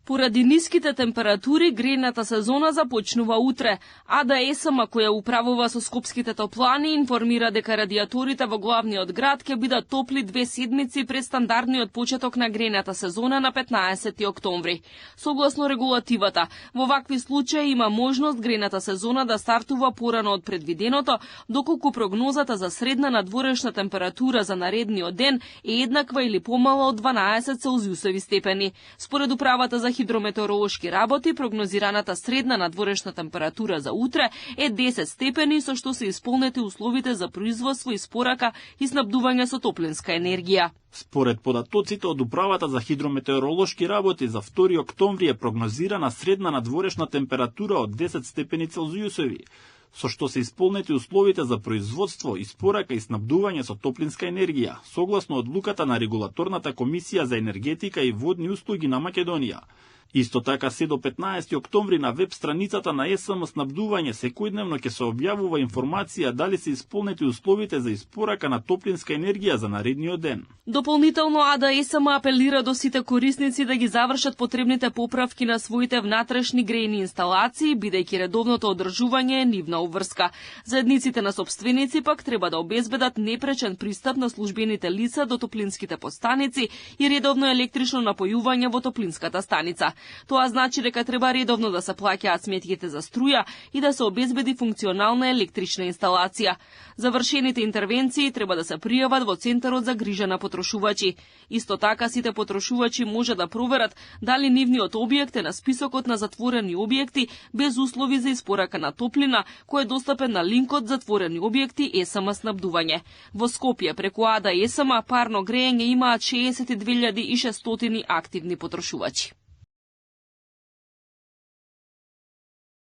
Поради ниските температури, грејната сезона започнува утре. АД ЕСМ, која управува со скопските топлани, информира дека радиаторите во главниот град ќе бидат топли 2 седмици пред стандардниот почеток на грејната сезона на 15 октомври. Согласно регулативата, во вакви случаи има можност грејната сезона да стартува порано од предвиденото, доколку прогнозата за средна надворешна температура за наредниот ден е еднаква или помала од 12 целзиусови степени. Според управата за хидрометеоролошки работи, прогнозираната средна надворешна температура за утре е 10 степени, со што се исполнети условите за производство, испорака и снабдување со топлинска енергија. Според податоците од управата за хидрометеоролошки работи, за 2 октомври е прогнозирана средна надворешна температура од 10 степени целзиусови, со што се исполнети условите за производство, испорака и снабдување со топлинска енергија, согласно одлуката на Регулаторната комисија за енергетика и водни услуги на Македонија. Исто така се до 15 октомври на веб страницата на ЕСМ снабдување секојдневно ќе се објавува информација дали се исполнети условите за испорака на топлинска енергија за наредниот ден. Дополнително АД ЕСМ апелира до сите корисници да ги завршат потребните поправки на своите внатрешни грејни инсталации, бидејќи редовното одржување е нивна обврска. Заедниците на сопственици пак треба да обезбедат непречен пристап на службените лица до топлинските постаници и редовно електрично напојување во топлинската станица. Тоа значи дека треба редовно да се плаќаат сметките за струја и да се обезбеди функционална електрична инсталација. Завршените интервенции треба да се пријават во Центарот за грижа на потрошувачи. Исто така сите потрошувачи може да проверат дали нивниот објект е на списокот на затворени објекти без услови за испорака на топлина, кој е достапен на линкот Затворени објекти ЕСМ снабдување. Во Скопје преку АД ЕСМ парно грејење имаат 62.600 активни потрошувачи.